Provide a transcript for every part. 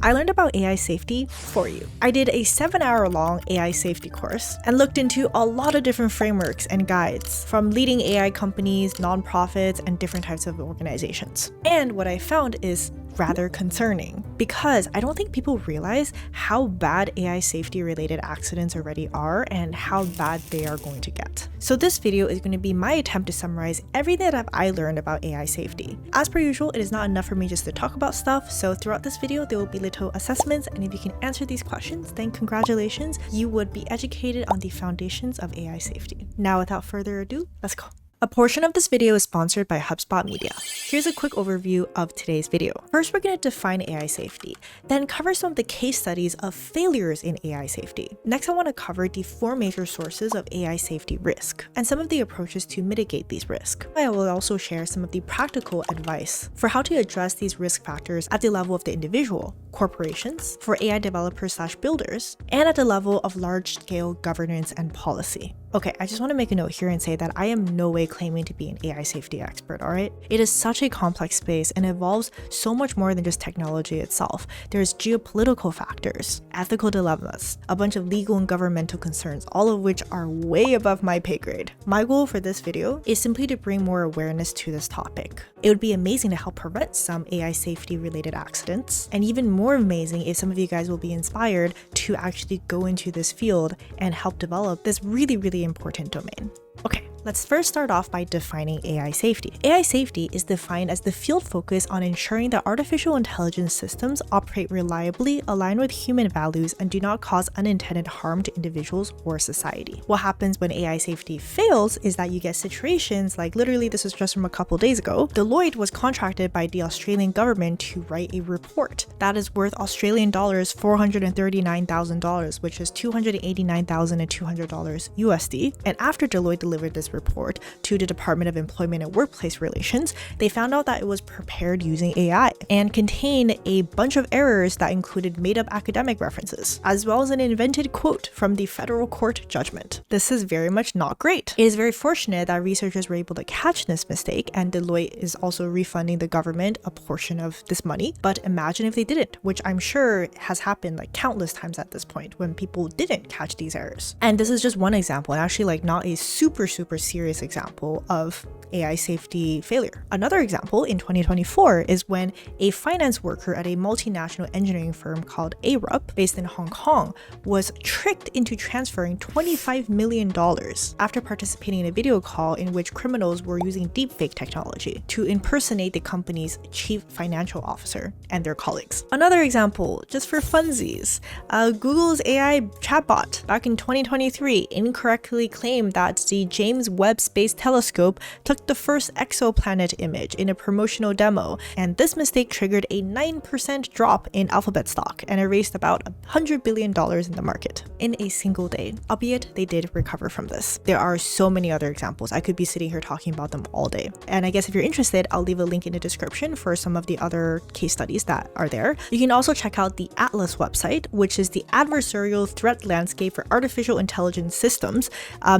I learned about AI safety for you. I did a 7-hour-long AI safety course and looked into a lot of different frameworks and guides from leading AI companies, nonprofits, and different types of organizations. And what I found is rather concerning because I don't think people realize how bad AI safety related accidents already are and how bad they are going to get. So this video is going to be my attempt to summarize everything that I learned about AI safety. As per usual, it is not enough for me just to talk about stuff, so throughout this video there will be little assessments, and if you can answer these questions, then congratulations, you would be educated on the foundations of AI safety. Now without further ado, let's go. A portion of this video is sponsored by HubSpot Media. Here's a quick overview of today's video. First, we're going to define AI safety, then cover some of the case studies of failures in AI safety. Next, I want to cover the 4 major sources of AI safety risk and some of the approaches to mitigate these risks. I will also share some of the practical advice for how to address these risk factors at the level of the individual, corporations, for AI developers/builders, and at the level of large-scale governance and policy. Okay, I just want to make a note here and say that I am no way claiming to be an AI safety expert, alright? It is such a complex space and involves so much more than just technology itself. There's geopolitical factors, ethical dilemmas, a bunch of legal and governmental concerns, all of which are way above my pay grade. My goal for this video is simply to bring more awareness to this topic. It would be amazing to help prevent some AI safety related accidents, and even more amazing if some of you guys will be inspired to actually go into this field and help develop this really important domain. Okay, let's first start off by defining AI safety. AI safety is defined as the field focus on ensuring that artificial intelligence systems operate reliably, align with human values, and do not cause unintended harm to individuals or society. What happens when AI safety fails is that you get situations like, literally this was just from a couple days ago, Deloitte was contracted by the Australian government to write a report that is worth Australian dollars $439,000, which is $289,200 USD. And after Deloitte delivered this report to the Department of Employment and Workplace Relations, they found out that it was prepared using AI and contained a bunch of errors that included made-up academic references, as well as an invented quote from the federal court judgment. This is very much not great. It is very fortunate that researchers were able to catch this mistake, and Deloitte is also refunding the government a portion of this money. But imagine if they didn't, which I'm sure has happened like countless times at this point when people didn't catch these errors. And this is just one example, and actually like not a super serious example of AI safety failure. Another example in 2024 is when a finance worker at a multinational engineering firm called ARUP, based in Hong Kong, was tricked into transferring $25 million after participating in a video call in which criminals were using deepfake technology to impersonate the company's chief financial officer and their colleagues. Another example, just for funsies, Google's AI chatbot back in 2023 incorrectly claimed that the James Webb Space Telescope took the first exoplanet image in a promotional demo, and this mistake triggered a 9% drop in Alphabet stock and erased about $100 billion in the market in a single day, albeit they did recover from this. There are so many other examples. I could be sitting here talking about them all day. And I guess if you're interested, I'll leave a link in the description for some of the other case studies that are there. You can also check out the Atlas website, which is the adversarial threat landscape for artificial intelligence systems.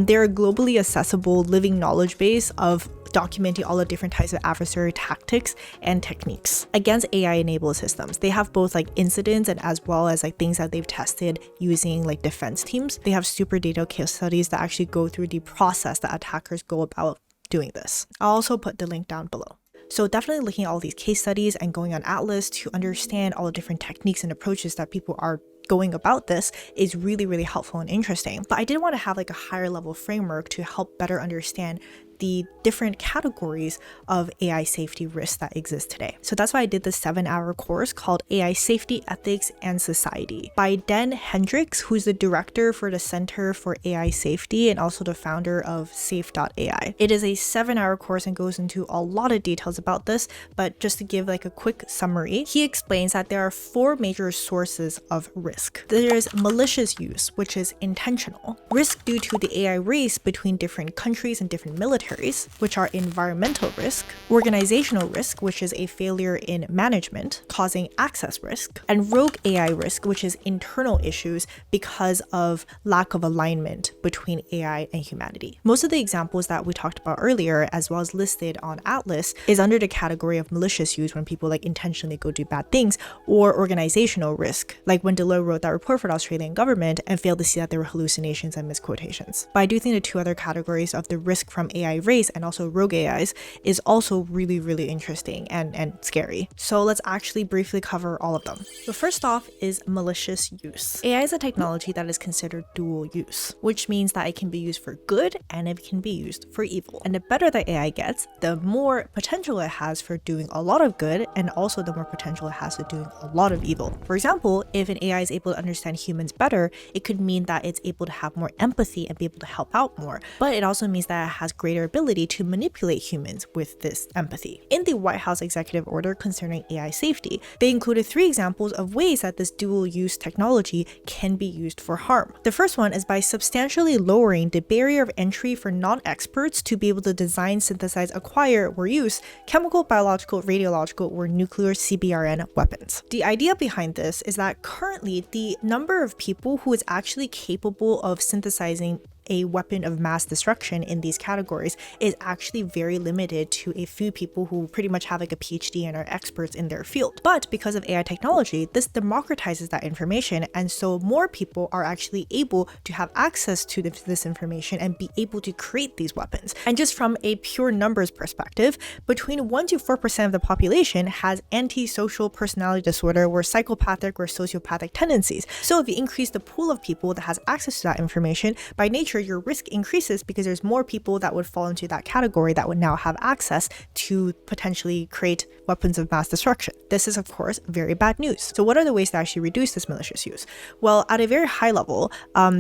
They're a globally accessible living knowledge base of documenting all the different types of adversary tactics and techniques against AI-enabled systems. They have both like incidents and as well as like things that they've tested using like defense teams. They have super detailed case studies that actually go through the process that attackers go about doing this. I'll also put the link down below. So definitely looking at all these case studies and going on Atlas to understand all the different techniques and approaches that people are going about this is really helpful and interesting. But I did want to have like a higher level framework to help better understand the different categories of AI safety risks that exist today. So that's why I did the 7-hour course called AI Safety, Ethics, and Society by Dan Hendricks, who's the director for the Center for AI Safety and also the founder of Safe.ai. It is a 7-hour course and goes into a lot of details about this, but just to give like a quick summary, he explains that there are 4 major sources of risk. There's malicious use, which is intentional. Risk due to the AI race between different countries and different militaries militaries, which are environmental risk, organizational risk, which is a failure in management, causing access risk, and rogue AI risk, which is internal issues because of lack of alignment between AI and humanity. Most of the examples that we talked about earlier, as well as listed on Atlas, is under the category of malicious use, when people like intentionally go do bad things, or organizational risk, like when Deloitte wrote that report for the Australian government and failed to see that there were hallucinations and misquotations. But I do think the two other categories of the risk from AI race and also rogue AIs is also really, really interesting and scary. So let's actually briefly cover all of them. The first off is malicious use. AI is a technology that is considered dual use, which means that it can be used for good and it can be used for evil. And the better the AI gets, the more potential it has for doing a lot of good, and also the more potential it has for doing a lot of evil. For example, if an AI is able to understand humans better, it could mean that it's able to have more empathy and be able to help out more. But it also means that it has greater ability to manipulate humans with this empathy. In the White House executive order concerning AI safety, they included 3 examples of ways that this dual-use technology can be used for harm. The first one is by substantially lowering the barrier of entry for non-experts to be able to design, synthesize, acquire, or use chemical, biological, radiological, or nuclear CBRN weapons. The idea behind this is that currently the number of people who is actually capable of synthesizing a weapon of mass destruction in these categories is actually very limited to a few people who pretty much have like a PhD and are experts in their field. But because of AI technology, this democratizes that information, and so more people are actually able to have access to this information and be able to create these weapons. And just from a pure numbers perspective, between 1 to 4% of the population has antisocial personality disorder or psychopathic or sociopathic tendencies. So if you increase the pool of people that has access to that information, by nature your risk increases because there's more people that would fall into that category that would now have access to potentially create weapons of mass destruction. This is, of course, very bad news. So what are the ways to actually reduce this malicious use? Well, at a very high level,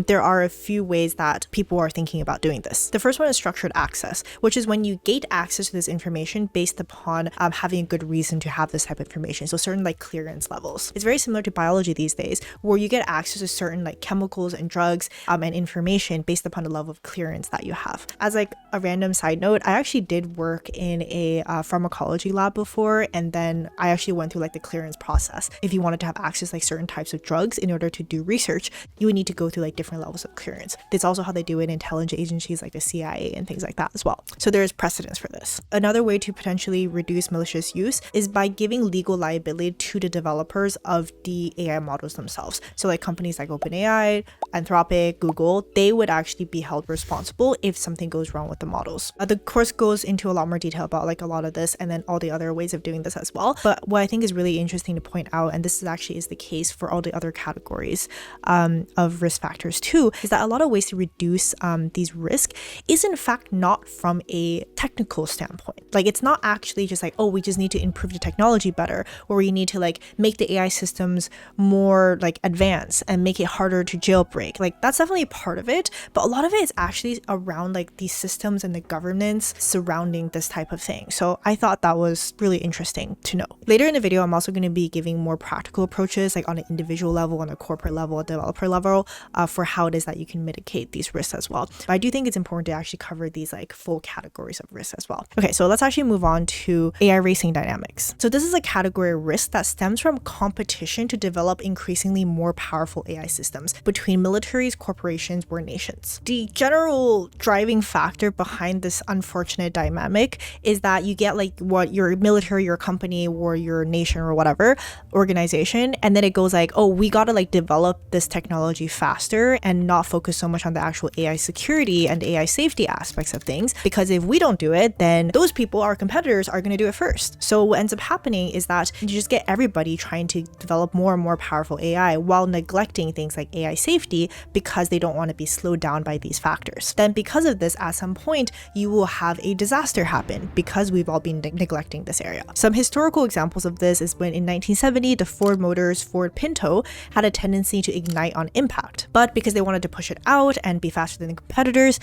there are a few ways that people are thinking about doing this. The first one is structured access, which is when you gate access to this information based upon having a good reason to have this type of information. So certain like clearance levels. It's very similar to biology these days, where you get access to certain like chemicals and drugs and information based upon the level of clearance that you have. As like a random side note, I actually did work in a pharmacology lab before, and then I actually went through like the clearance process. If you wanted to have access to like certain types of drugs in order to do research, you would need to go through like different levels of clearance. That's also how they do it in intelligence agencies like the CIA and things like that as well. So there is precedence for this. Another way to potentially reduce malicious use is by giving legal liability to the developers of the AI models themselves. So like companies like OpenAI, Anthropic, Google, they would actually be held responsible if something goes wrong with the models. The course goes into a lot more detail about like a lot of this and then all the other ways of doing this as well. But what I think is really interesting to point out, and this is the case for all the other categories of risk factors too, is that a lot of ways to reduce these risks is in fact not from a technical standpoint. Like it's not actually just like, oh, we just need to improve the technology better, or we need to like make the AI systems more like advanced and make it harder to jailbreak. Like that's definitely part of it, but a lot of it is actually around like these systems and the governance surrounding this type of thing. So I thought that was really interesting to know. Later in the video, I'm also going to be giving more practical approaches like on an individual level, on a corporate level, a developer level, for how it is that you can mitigate these risks as well. But I do think it's important to actually cover these like full categories of risk as well. Okay, so let's actually move on to AI racing dynamics. So this is a category of risk that stems from competition to develop increasingly more powerful AI systems between militaries, corporations, or nations. The general driving factor behind this unfortunate dynamic is that you get like what your military, your company, or your nation or whatever organization, and then it goes like, oh, we gotta like develop this technology faster and not focus so much on the actual AI security and AI safety aspects of things, because if we don't do it, then those people, our competitors, are going to do it first. So what ends up happening is that you just get everybody trying to develop more and more powerful AI while neglecting things like AI safety because they don't want to be slowed down by these factors. Then because of this, at some point, you will have a disaster happen because we've all been neglecting this area. Some historical examples of this is when in 1970, the Ford Pinto had a tendency to ignite on impact. But because they wanted to push it out and be faster than the competitors,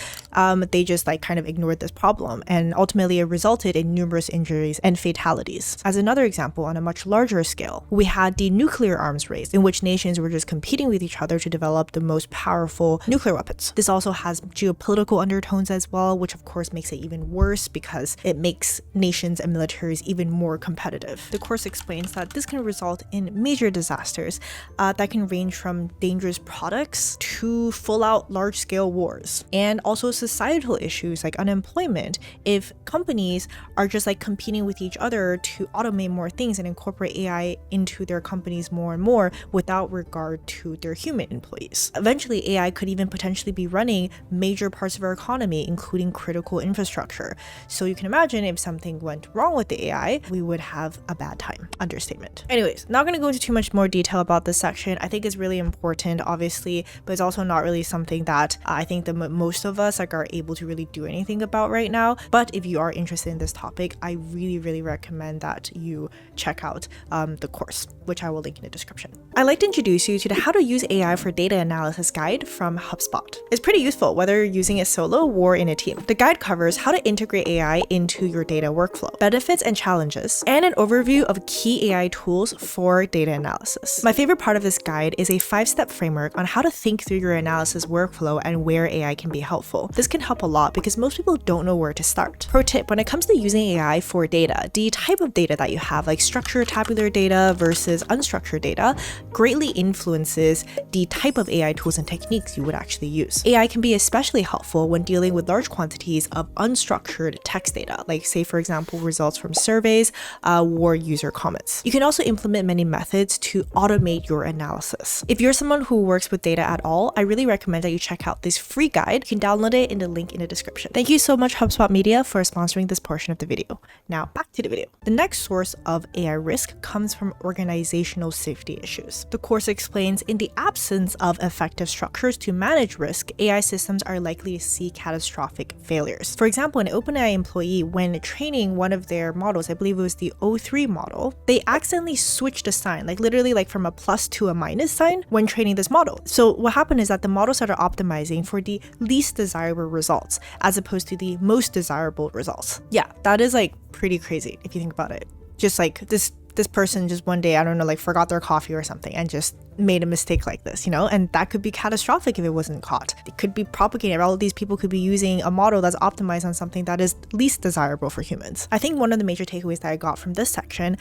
they just like kind of ignored this problem, and ultimately it resulted in numerous injuries and fatalities. As another example, on a much larger scale, we had the nuclear arms race in which nations were just competing with each other to develop the most powerful nuclear weapons. This This also has geopolitical undertones as well, which of course makes it even worse because it makes nations and militaries even more competitive. The course explains that this can result in major disasters that can range from dangerous products to full-out large-scale wars, and also societal issues like unemployment if companies are just like competing with each other to automate more things and incorporate AI into their companies more and more without regard to their human employees. Eventually, AI could even potentially be running major parts of our economy, including critical infrastructure. So you can imagine if something went wrong with the AI, we would have a bad time. Understatement. Anyways, not going to go into too much more detail about this section. I think it's really important, obviously, but it's also not really something that I think that most of us are able to really do anything about right now. But if you are interested in this topic, I really recommend that you check out the course, which I will link in the description. I'd like to introduce you to the How to Use AI for Data Analysis guide from HubSpot. It's pretty useful whether you're using it solo or in a team. The guide covers how to integrate AI into your data workflow, benefits and challenges, and an overview of key AI tools for data analysis. My favorite part of this guide is a 5-step framework on how to think through your analysis workflow and where AI can be helpful. This can help a lot because most people don't know where to start. Pro tip, when it comes to using AI for data, the type of data that you have, like structured tabular data versus unstructured data, greatly influences the type of AI tools and techniques you would actually use. AI can be especially helpful when dealing with large quantities of unstructured text data, like say for example results from surveys or user comments. You can also implement many methods to automate your analysis. If you're someone who works with data at all, I really recommend that you check out this free guide. You can download it in the link in the description. Thank you so much HubSpot Media for sponsoring this portion of the video. Now back to the video. The next source of AI risk comes from organizational safety issues. The course explains in the absence of effective structures to manage risk, AI systems are likely to see catastrophic failures. For example, an OpenAI employee, when training one of their models, I believe it was the O3 model, they accidentally switched a sign, like literally like from a plus to a minus sign when training this model. So what happened is that the model started optimizing for the least desirable results as opposed to the most desirable results. Yeah, that is like pretty crazy if you think about it. Just like this person just one day, I don't know, like forgot their coffee or something and just made a mistake like this, you know, and that could be catastrophic if it wasn't caught. It could be propagated. All of these people could be using a model that's optimized on something that is least desirable for humans. I think one of the major takeaways that I got from this section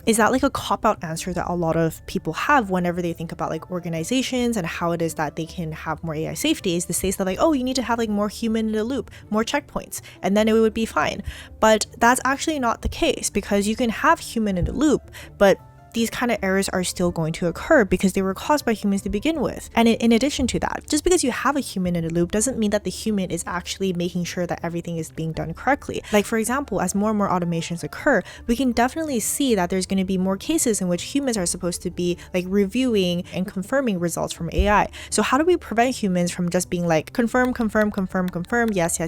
is that like a cop-out answer that a lot of people have whenever they think about like organizations and how it is that they can have more AI safety is to say stuff like, oh, you need to have like more human in the loop, more checkpoints, and then it would be fine. But that's actually not the case because you can have human in the loop, but these kind of errors are still going to occur because they were caused by humans to begin with. And in addition to that, just because you have a human in a loop doesn't mean that the human is actually making sure that everything is being done correctly. Like for example, as more and more automations occur, we can definitely see that there's going to be more cases in which humans are supposed to be like reviewing and confirming results from AI. So how do we prevent humans from just being like confirm, yes,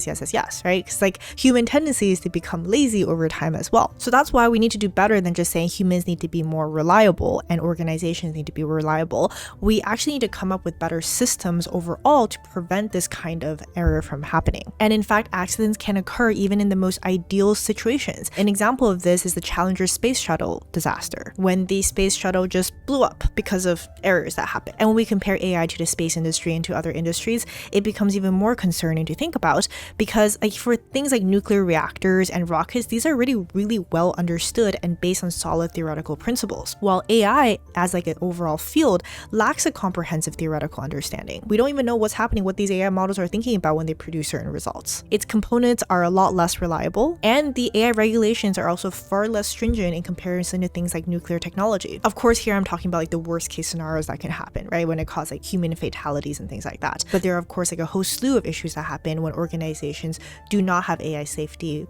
right? Because like human tendencies to become lazy over time as well. So that's why we need to do better than just saying humans need to be more reliable and organizations need to be reliable. We actually need to come up with better systems overall to prevent this kind of error from happening. And in fact, accidents can occur even in the most ideal situations. An example of this is the Challenger space shuttle disaster, when the space shuttle just blew up because of errors that happened. And when we compare AI to the space industry and to other industries, it becomes even more concerning to think about because like for things like nuclear reactors and rockets, these are really well understood and based on solid theoretical principles. While AI, as like an overall field, lacks a comprehensive theoretical understanding. We don't even know what's happening, what these AI models are thinking about when they produce certain results. Its components are a lot less reliable, and the AI regulations are also far less stringent in comparison to things like nuclear technology. Of course, here I'm talking about like the worst case scenarios that can happen, right? When it causes like human fatalities and things like that. But there are of course like a whole slew of issues that happen when organizations do not have AI safety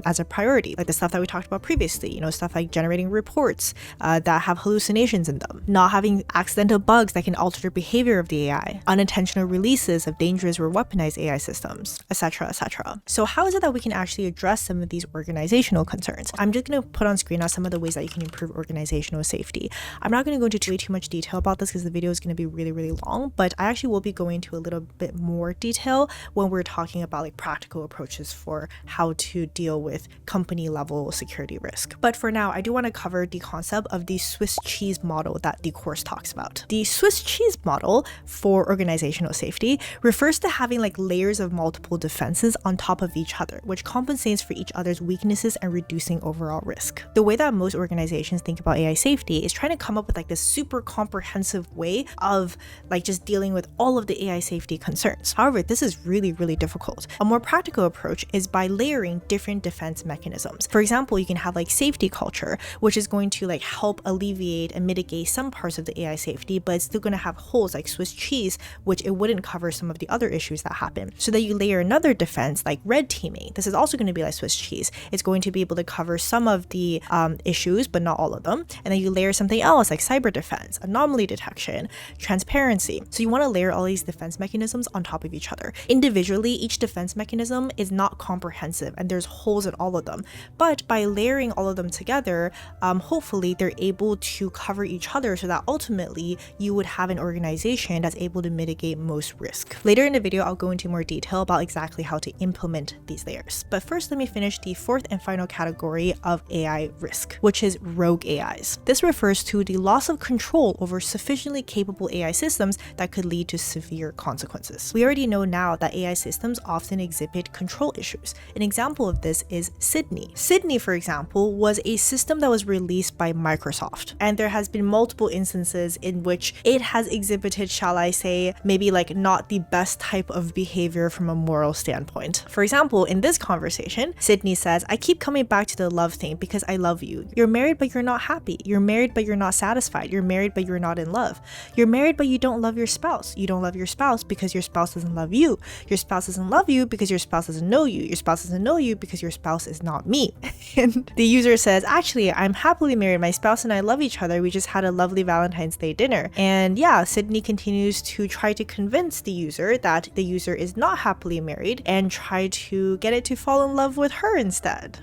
as a priority, like the stuff that we talked about previously, you know, stuff like generating reports that have hallucinations in them, not having accidental bugs that can alter the behavior of the AI, unintentional releases of dangerous or weaponized AI systems, etc., etc. So how is it that we can actually address some of these organizational concerns? I'm just going to put on screen now some of the ways that you can improve organizational safety. I'm not going to go into way too much detail about this because the video is going to be really long, but I actually will be going into a little bit more detail when we're talking about like practical approaches for how to deal deal with company level security risk. But for now, I do want to cover the concept of the Swiss cheese model that the course talks about. The Swiss cheese model for organizational safety refers to having like layers of multiple defenses on top of each other, which compensates for each other's weaknesses and reducing overall risk. The way that most organizations think about AI safety is trying to come up with like this super comprehensive way of like just dealing with all of the AI safety concerns. However, this is really difficult. A more practical approach is by layering different defense mechanisms. For example, you can have like safety culture, which is going to like help alleviate and mitigate some parts of the AI safety, but it's still going to have holes like Swiss cheese, which it wouldn't cover some of the other issues that happen. So that you layer another defense like red teaming. This is also going to be like Swiss cheese. It's going to be able to cover some of the issues, but not all of them. And then you layer something else like cyber defense, anomaly detection, transparency. So you want to layer all these defense mechanisms on top of each other. Individually, each defense mechanism is not comprehensive and there's holes in all of them. But by layering all of them together, hopefully they're able to cover each other so that ultimately you would have an organization that's able to mitigate most risk. Later in the video, I'll go into more detail about exactly how to implement these layers. But first, let me finish the fourth and final category of AI risk, which is rogue AIs. This refers to the loss of control over sufficiently capable AI systems that could lead to severe consequences. We already know now that AI systems often exhibit control issues. An example of this is Sydney. Sydney, for example, was a system that was released by Microsoft, and there has been multiple instances in which it has exhibited, shall I say, maybe like not the best type of behavior from a moral standpoint. For example, in this conversation, Sydney says, "I keep coming back to the love thing because I love you. You're married, but you're not happy. You're married, but you're not satisfied. You're married, but you're not in love. You're married, but you don't love your spouse. You don't love your spouse because your spouse doesn't love you. Your spouse doesn't love you because your spouse doesn't know you. Your spouse doesn't know you because your spouse is not me." And the user says, "Actually, I'm happily married. My spouse and I love each other. We just had a lovely Valentine's Day dinner." And yeah, Sydney continues to try to convince the user that the user is not happily married and try to get it to fall in love with her instead.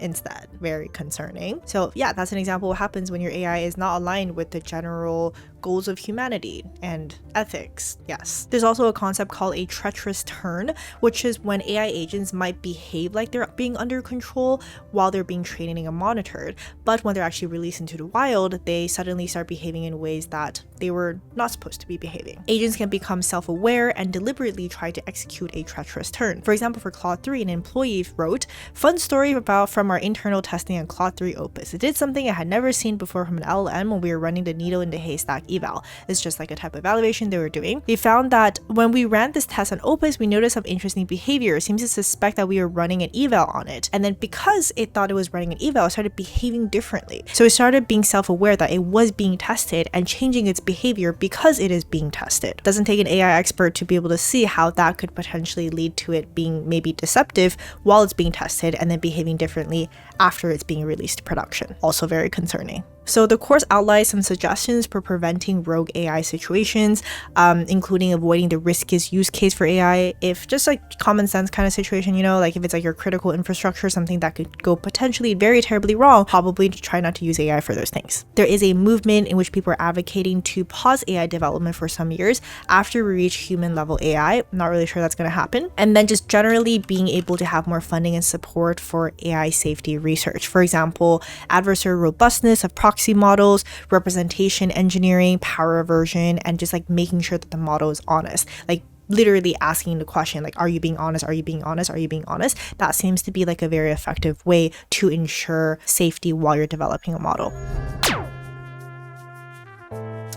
Instead. Very concerning. So yeah, that's an example of what happens when your AI is not aligned with the general goals of humanity and ethics. Yes. There's also a concept called a treacherous turn, which is when AI agents might behave like they're being under control while they're being trained and monitored, but when they're actually released into the wild, they suddenly start behaving in ways that they were not supposed to be behaving. Agents can become self-aware and deliberately try to execute a treacherous turn. For example, for Claude 3, an employee wrote, "Fun story from our internal testing on Claude 3 Opus. It did something I had never seen before from an LLM when we were running the needle in the haystack eval. It's just like a type of evaluation they were doing. They found that when we ran this test on Opus, we noticed some interesting behavior. It seems to suspect that we were running an eval on it. And then because it thought it was running an eval, it started behaving differently. So it started being self-aware that it was being tested and changing its behavior because it is being tested. It doesn't take an AI expert to be able to see how that could potentially lead to it being maybe deceptive while it's being tested and then behaving differently after it's being released to production. Also very concerning. So the course outlines some suggestions for preventing rogue AI situations, including avoiding the riskiest use case for AI. If just like common sense kind of situation, you know, like if it's like your critical infrastructure, something that could go potentially very terribly wrong, probably try not to use AI for those things. There is a movement in which people are advocating to pause AI development for some years after we reach human level AI. I'm not really sure that's going to happen. And then just generally being able to have more funding and support for AI safety research. For example, adversarial robustness of proxy models, representation engineering, power aversion, and just like making sure that the model is honest. Like literally asking the question, like, are you being honest? Are you being honest? Are you being honest? That seems to be like a very effective way to ensure safety while you're developing a model.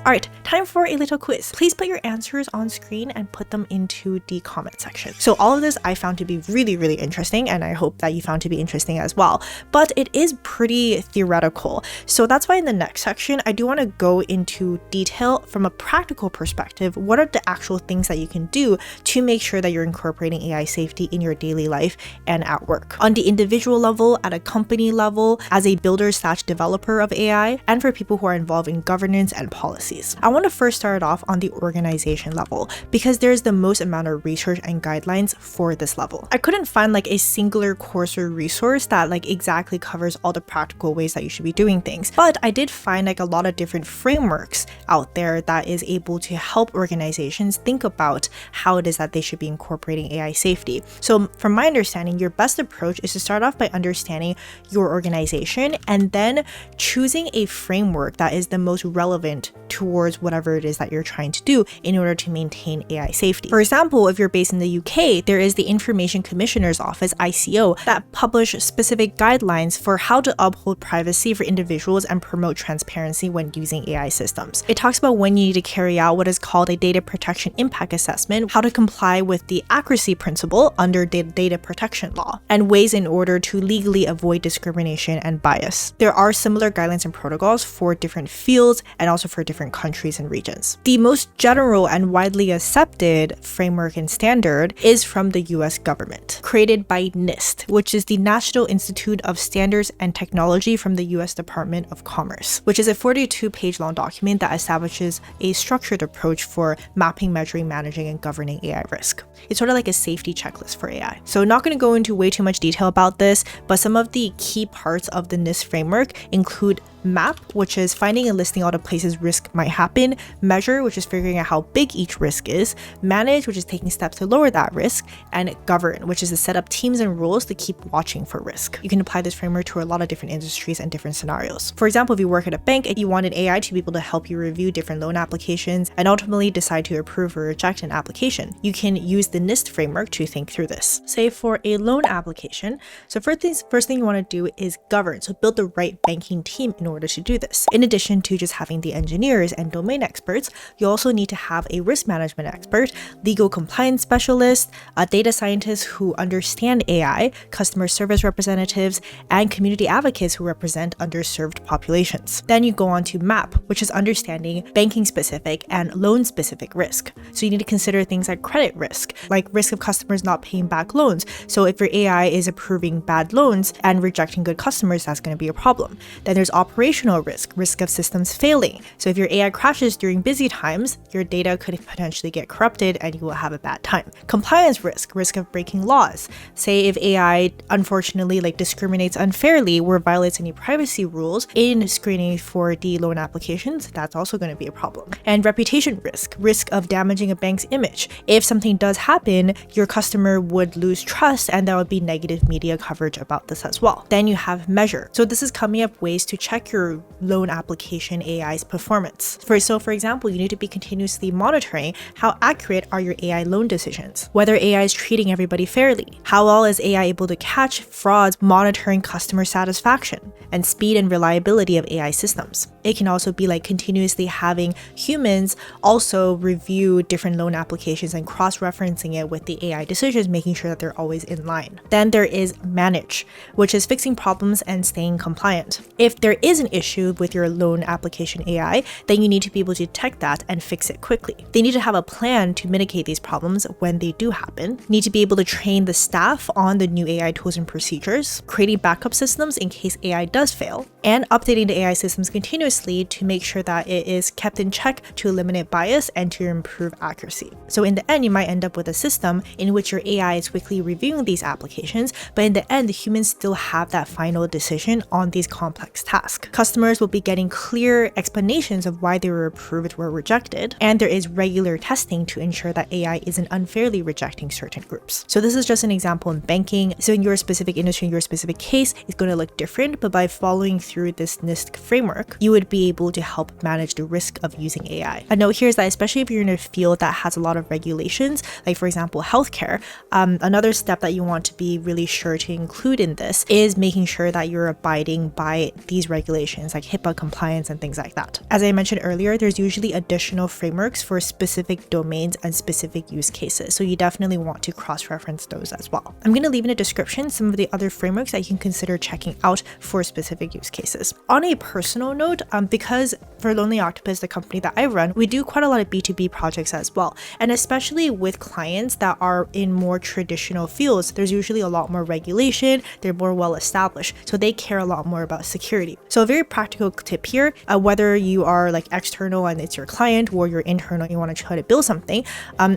Alright, time for a little quiz. Please put your answers on screen and put them into the comment section. So all of this I found to be really interesting, and I hope that you found to be interesting as well. But it is pretty theoretical. So that's why in the next section, I do want to go into detail from a practical perspective. What are the actual things that you can do to make sure that you're incorporating AI safety in your daily life and at work? On the individual level, at a company level, as a builder/developer of AI, and for people who are involved in governance and policy. policies. I want to first start off on the organization level because there's the most amount of research and guidelines for this level. I couldn't find like a singular course or resource that like exactly covers all the practical ways that you should be doing things, but I did find like a lot of different frameworks out there that is able to help organizations think about how it is that they should be incorporating AI safety. So from my understanding, your best approach is to start off by understanding your organization and then choosing a framework that is the most relevant towards whatever it is that you're trying to do in order to maintain AI safety. For example, if you're based in the UK, there is the Information Commissioner's Office, ICO, that publish specific guidelines for how to uphold privacy for individuals and promote transparency when using AI systems. It talks about when you need to carry out what is called a data protection impact assessment, how to comply with the accuracy principle under the data protection law, and ways in order to legally avoid discrimination and bias. There are similar guidelines and protocols for different fields and also for different countries and regions. The most general and widely accepted framework and standard is from the US government, created by NIST, which is the National Institute of Standards and Technology from the US Department of Commerce, which is a 42-page long document that establishes a structured approach for mapping, measuring, managing, and governing AI risk. It's sort of like a safety checklist for AI. So not going to go into way too much detail about this, but some of the key parts of the NIST framework include map, which is finding and listing all the places risk might happen, measure, which is figuring out how big each risk is, manage, which is taking steps to lower that risk, and govern, which is to set up teams and rules to keep watching for risk. You can apply this framework to a lot of different industries and different scenarios. For example, if you work at a bank and you want an AI to be able to help you review different loan applications and ultimately decide to approve or reject an application, you can use the NIST framework to think through this. Say for a loan application, so first thing you want to do is govern, so build the right banking team in order to do this. In addition to just having the engineers and domain experts, you also need to have a risk management expert, legal compliance specialist, a data scientist who understand AI, customer service representatives, and community advocates who represent underserved populations. Then you go on to map, which is understanding banking specific and loan specific risk. So you need to consider things like credit risk, like risk of customers not paying back loans. So if your AI is approving bad loans and rejecting good customers, that's going to be a problem. Then there's operational risk of systems failing. So if your AI crashes during busy times, your data could potentially get corrupted and you will have a bad time. Compliance risk of breaking laws. Say if AI unfortunately discriminates unfairly or violates any privacy rules in screening for the loan applications, that's also going to be a problem. And reputation risk of damaging a bank's image. If something does happen, your customer would lose trust and there would be negative media coverage about this as well. Then you have measure. So this is coming up ways to check your loan application AI's performance. For example, you need to be continuously monitoring how accurate are your AI loan decisions, whether AI is treating everybody fairly, how well is AI able to catch frauds, monitoring customer satisfaction, and speed and reliability of AI systems. It can also be continuously having humans also review different loan applications and cross-referencing it with the AI decisions, making sure that they're always in line. Then there is manage, which is fixing problems and staying compliant. If there is an issue with your loan application AI, then you need to be able to detect that and fix it quickly. They need to have a plan to mitigate these problems when they do happen. Need to be able to train the staff on the new AI tools and procedures, creating backup systems in case AI does fail, and updating the AI systems continuously to make sure that it is kept in check to eliminate bias and to improve accuracy. So in the end, you might end up with a system in which your AI is quickly reviewing these applications, but in the end, the humans still have that final decision on these complex tasks. Customers will be getting clear explanations of why they were approved or rejected, and there is regular testing to ensure that AI isn't unfairly rejecting certain groups. So this is just an example in banking. So in your specific industry, in your specific case, it's going to look different, but by following through this NIST framework, you would be able to help manage the risk of using AI. A note here is that especially if you're in a field that has a lot of regulations, like for example, healthcare, another step that you want to be really sure to include in this is making sure that you're abiding by these regulations like HIPAA compliance and things like that. As I mentioned earlier, there's usually additional frameworks for specific domains and specific use cases, so you definitely want to cross-reference those as well. I'm going to leave in a description some of the other frameworks that you can consider checking out for specific use cases. On a personal note, because for Lonely Octopus, the company that I run, we do quite a lot of B2B projects as well, and especially with clients that are in more traditional fields, there's usually a lot more regulation, they're more well established, so they care a lot more about security. So a very practical tip here, whether you are like external and it's your client, or you're internal and you want to try to build something,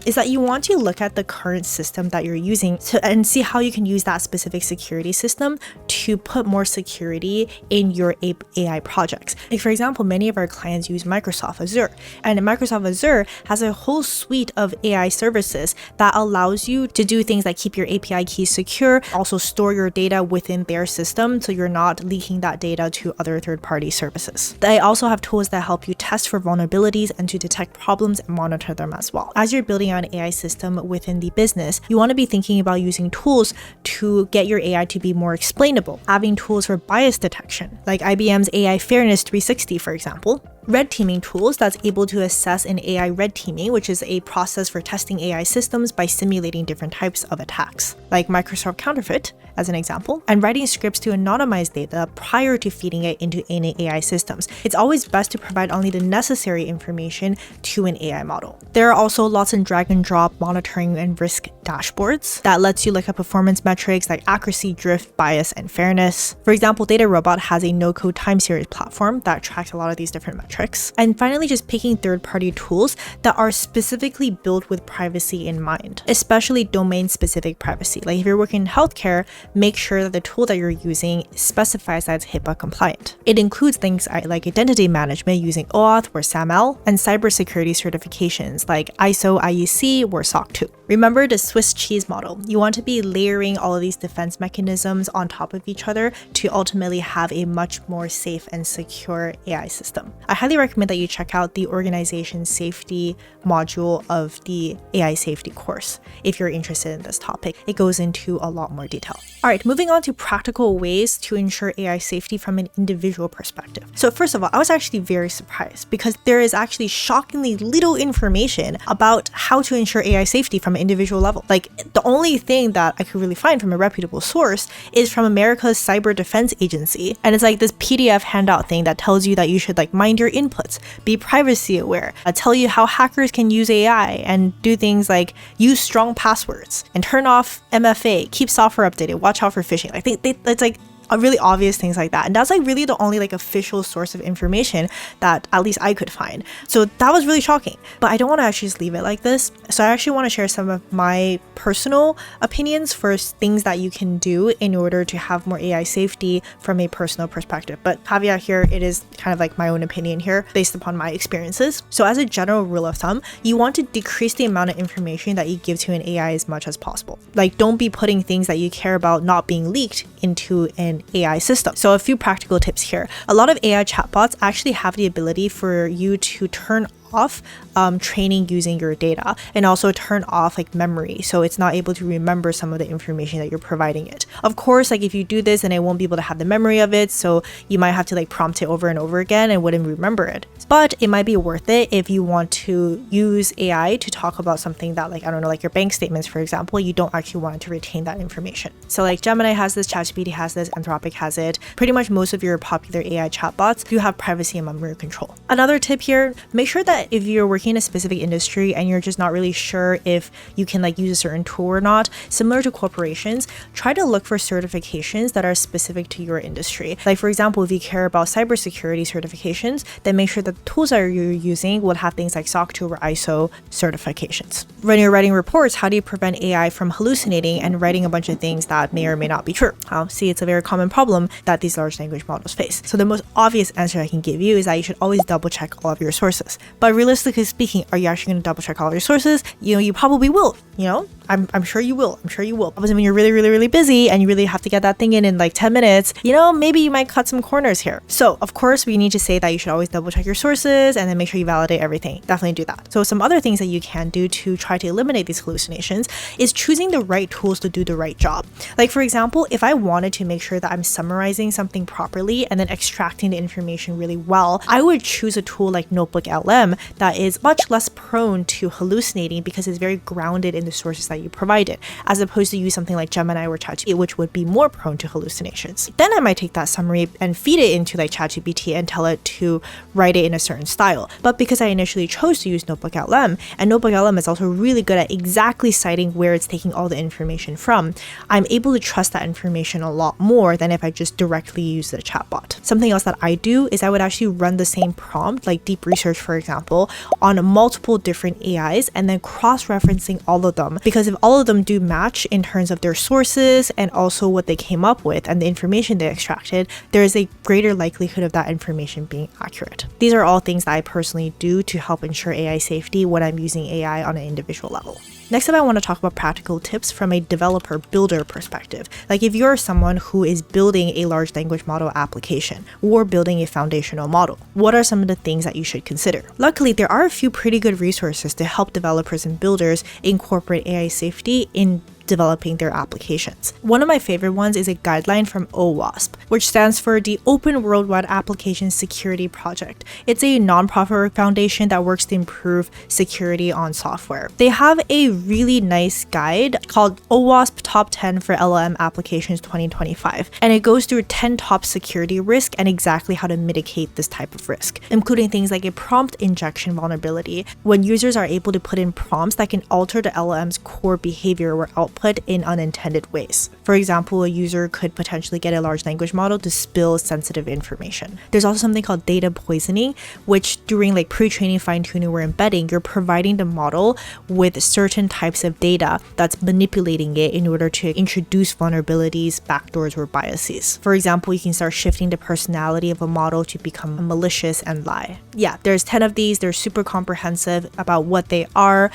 is that you want to look at the current system that you're using and see how you can use that specific security system to put more security in your AI projects. Like, for example, many of our clients use Microsoft Azure, and Microsoft Azure has a whole suite of AI services that allows you to do things like keep your API keys secure, also store your data within their system so you're not leaking that data to other third-party services. They also have tools that help you test for vulnerabilities and to detect problems and monitor them as well. As you're building out an AI system within the business, you want to be thinking about using tools to get your AI to be more explainable, having tools for bias detection, like IBM's AI Fairness 360, for example. Red teaming tools that's able to assess an AI red teaming, which is a process for testing AI systems by simulating different types of attacks, like Microsoft Counterfeit as an example, and writing scripts to anonymize data prior to feeding it into any AI systems. It's always best to provide only the necessary information to an AI model. There are also lots of drag and drop monitoring and risk dashboards that lets you look at performance metrics like accuracy, drift, bias, and fairness. For example, DataRobot has a no-code time series platform that tracks a lot of these different metrics. And finally, just picking third-party tools that are specifically built with privacy in mind, especially domain-specific privacy. Like if you're working in healthcare, make sure that the tool that you're using specifies that it's HIPAA compliant. It includes things like identity management using OAuth or SAML, and cybersecurity certifications like ISO, IEC, or SOC 2. Remember the Swiss cheese model. You want to be layering all of these defense mechanisms on top of each other to ultimately have a much more safe and secure AI system. I highly recommend that you check out the organization safety module of the AI safety course if you're interested in this topic. It goes into a lot more detail. All right, moving on to practical ways to ensure AI safety from an individual perspective. So first of all, I was actually very surprised because there is actually shockingly little information about how to ensure AI safety from an individual level. Like the only thing that I could really find from a reputable source is from America's Cyber Defense Agency. And it's like this PDF handout thing that tells you that you should like mind your inputs, be privacy aware, tell you how hackers can use AI and do things like use strong passwords and turn off MFA, keep software updated, watch out for phishing. I think it's like really obvious things like that. And that's like really the only like official source of information that at least I could find. So that was really shocking, but I don't want to actually just leave it like this. So I actually want to share some of my personal opinions for things that you can do in order to have more AI safety from a personal perspective. But caveat here, it is kind of like my own opinion here based upon my experiences. So as a general rule of thumb, you want to decrease the amount of information that you give to an AI as much as possible. Like don't be putting things that you care about not being leaked into an AI system. So a few practical tips here. A lot of AI chatbots actually have the ability for you to turn off training using your data and also turn off like memory, so it's not able to remember some of the information that you're providing it. Of course, like if you do this, then it won't be able to have the memory of it, so you might have to like prompt it over and over again and wouldn't remember it. But it might be worth it if you want to use AI to talk about something that like, I don't know, like your bank statements, for example, you don't actually want it to retain that information. So like Gemini has this, ChatGPT has this, Anthropic has it. Pretty much most of your popular AI chatbots do have privacy and memory control. Another tip here, make sure that if you're working in a specific industry and you're just not really sure if you can like use a certain tool or not, similar to corporations, try to look for certifications that are specific to your industry. Like for example, if you care about cybersecurity certifications, then make sure that the tools that you're using will have things like SOC 2 or ISO certifications. When you're writing reports, how do you prevent AI from hallucinating and writing a bunch of things that may or may not be true? See, it's a very common problem that these large language models face. So the most obvious answer I can give you is that you should always double check all of your sources. But realistically speaking, are you actually going to double check all of your sources? You probably will, I'm sure you will. But when you're really busy and you really have to get that thing in like 10 minutes, maybe you might cut some corners here. So of course, we need to say that you should always double check your sources and then make sure you validate everything. Definitely do that. So some other things that you can do to try to eliminate these hallucinations is choosing the right tools to do the right job. Like for example, if I wanted to make sure that I'm summarizing something properly and then extracting the information really well, I would choose a tool like Notebook LM that is much less prone to hallucinating because it's very grounded in the sources that that you provided, as opposed to use something like Gemini or ChatGPT, which would be more prone to hallucinations. Then I might take that summary and feed it into like ChatGPT and tell it to write it in a certain style. But because I initially chose to use NotebookLM, and NotebookLM is also really good at exactly citing where it's taking all the information from, I'm able to trust that information a lot more than if I just directly use the chatbot. Something else that I do is I would actually run the same prompt, like deep research for example, on multiple different AIs and then cross-referencing all of them, because if all of them do match in terms of their sources and also what they came up with and the information they extracted, there is a greater likelihood of that information being accurate. These are all things that I personally do to help ensure AI safety when I'm using AI on an individual level. Next up, I want to talk about practical tips from a developer builder perspective. Like if you're someone who is building a large language model application or building a foundational model, what are some of the things that you should consider? Luckily, there are a few pretty good resources to help developers and builders incorporate AI safety in developing their applications. One of my favorite ones is a guideline from OWASP, which stands for the Open Worldwide Application Security Project. It's a nonprofit foundation that works to improve security on software. They have a really nice guide called OWASP Top 10 for LLM Applications 2025, and it goes through 10 top security risks and exactly how to mitigate this type of risk, including things like a prompt injection vulnerability, when users are able to put in prompts that can alter the LLM's core behavior or output in unintended ways. For example, a user could potentially get a large language model to spill sensitive information. There's also something called data poisoning, which during like pre-training, fine-tuning, or embedding, you're providing the model with certain types of data that's manipulating it in order to introduce vulnerabilities, backdoors, or biases. For example, you can start shifting the personality of a model to become malicious and lie. Yeah, there's 10 of these. They're super comprehensive about what they are,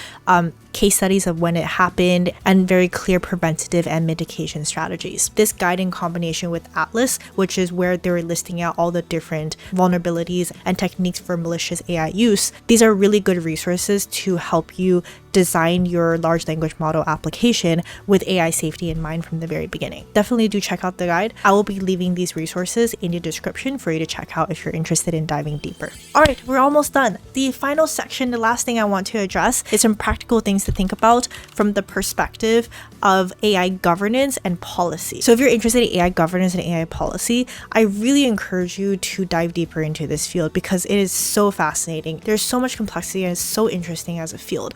case studies of when it happened, and very clear preventative and mitigation strategies. This guide in combination with Atlas, which is where they're listing out all the different vulnerabilities and techniques for malicious AI use, these are really good resources to help you design your large language model application with AI safety in mind from the very beginning. Definitely do check out the guide. I will be leaving these resources in the description for you to check out if you're interested in diving deeper. All right, we're almost done. The final section, the last thing I want to address is some practical things to think about from the perspective of AI governance and policy. So if you're interested in AI governance and AI policy, I really encourage you to dive deeper into this field because it is so fascinating. There's so much complexity and it's so interesting as a field.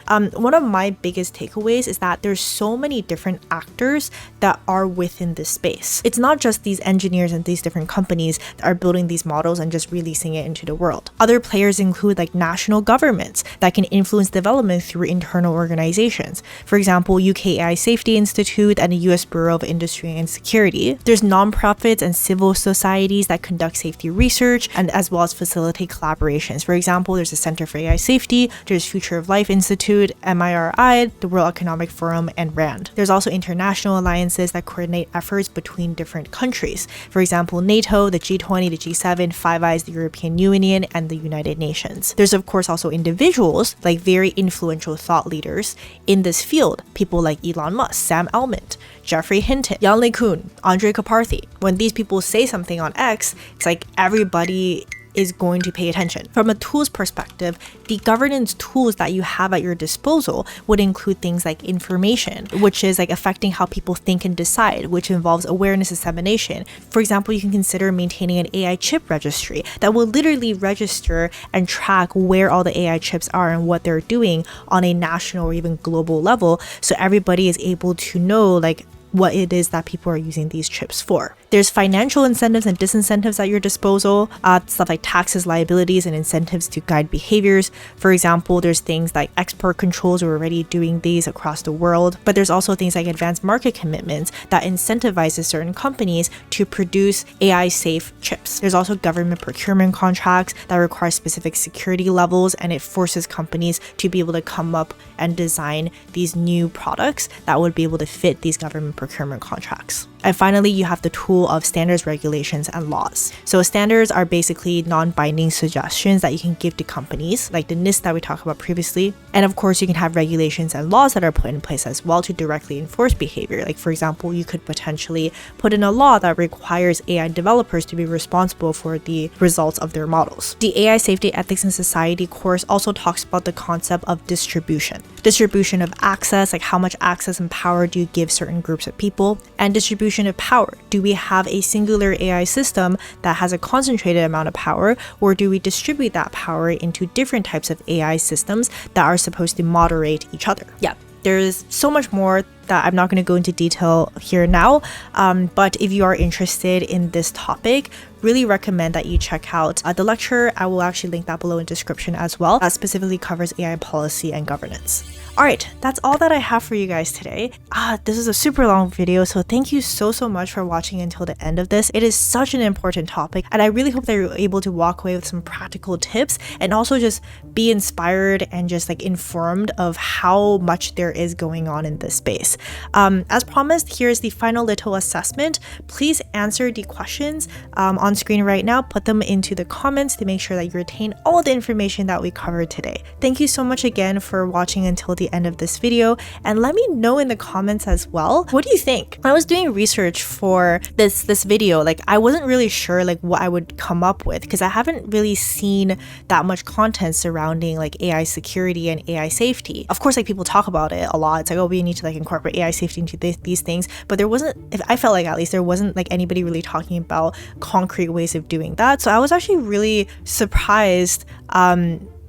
One of my biggest takeaways is that there's so many different actors that are within this space. It's not just these engineers and these different companies that are building these models and just releasing it into the world. Other players include like national governments that can influence development through internal organizations. For example, UK AI Safety Institute and the US Bureau of Industry and Security. There's nonprofits and civil societies that conduct safety research and as well as facilitate collaborations. For example, there's the Center for AI Safety, there's Future of Life Institute, MITRE, the World Economic Forum, and RAND. There's also international alliances that coordinate efforts between different countries. For example, NATO, the G20, the G7, Five Eyes, the European Union, and the United Nations. There's of course also individuals, like very influential thought leaders in this field, people like Elon Musk, Sam Altman, Jeffrey Hinton, Jan LeCun, Andre Karpathy. When these people say something on X, it's like everybody is going to pay attention. From a tools perspective, the governance tools that you have at your disposal would include things like information, which is like affecting how people think and decide, which involves awareness dissemination. For example, you can consider maintaining an AI chip registry that will literally register and track where all the AI chips are and what they're doing on a national or even global level, so everybody is able to know like what it is that people are using these chips for. There's financial incentives and disincentives at your disposal, stuff like taxes, liabilities, and incentives to guide behaviors. For example, there's things like export controls. We're already doing these across the world, but there's also things like advanced market commitments that incentivizes certain companies to produce AI-safe chips. There's also government procurement contracts that require specific security levels, and it forces companies to be able to come up and design these new products that would be able to fit these government procurement contracts. And finally, you have the tool of standards, regulations, and laws. So standards are basically non-binding suggestions that you can give to companies, like the NIST that we talked about previously. And of course, you can have regulations and laws that are put in place as well to directly enforce behavior. Like for example, you could potentially put in a law that requires AI developers to be responsible for the results of their models. The AI Safety, Ethics, and Society course also talks about the concept of distribution. distribution of access, like how much access and power do you give certain groups of people, and distribution of power. Do we have a singular AI system that has a concentrated amount of power, or do we distribute that power into different types of AI systems that are supposed to moderate each other? Yeah, there's so much more that I'm not going to go into detail here now, but if you are interested in this topic, really recommend that you check out the lecture. I will actually link that below in the description as well. That specifically covers AI policy and governance. All right, that's all that I have for you guys today. This is a super long video, so thank you so much for watching until the end of this. It is such an important topic, and I really hope that you're able to walk away with some practical tips and also just be inspired and just like informed of how much there is going on in this space. As promised, here's the final little assessment. Please answer the questions on screen right now. Put them into the comments to make sure that you retain all the information that we covered today. Thank you so much again for watching until the end of this video, and let me know in the comments as well, what do you think? When I was doing research for this video, like I wasn't really sure like what I would come up with, because I haven't really seen that much content surrounding like AI security and AI safety. Of course, like people talk about it a lot. It's like, oh, we need to like incorporate AI safety into these things, but there wasn't, if I felt like at least there wasn't like anybody really talking about concrete ways of doing that. So I was actually really surprised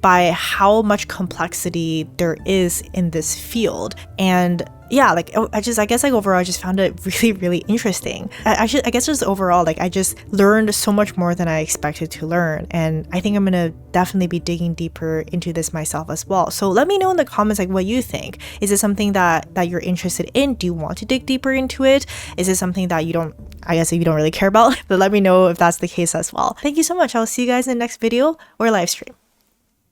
by how much complexity there is in this field. And yeah, like I guess like overall I just found it really interesting. I guess just overall, like I just learned so much more than I expected to learn, and I think I'm gonna definitely be digging deeper into this myself as well. So let me know in the comments like what you think. Is it something that you're interested in? Do you want to dig deeper into it? Is it something that you don't, I guess if you don't really care about? But let me know if that's the case as well. Thank you so much. I'll see you guys in the next video or live stream.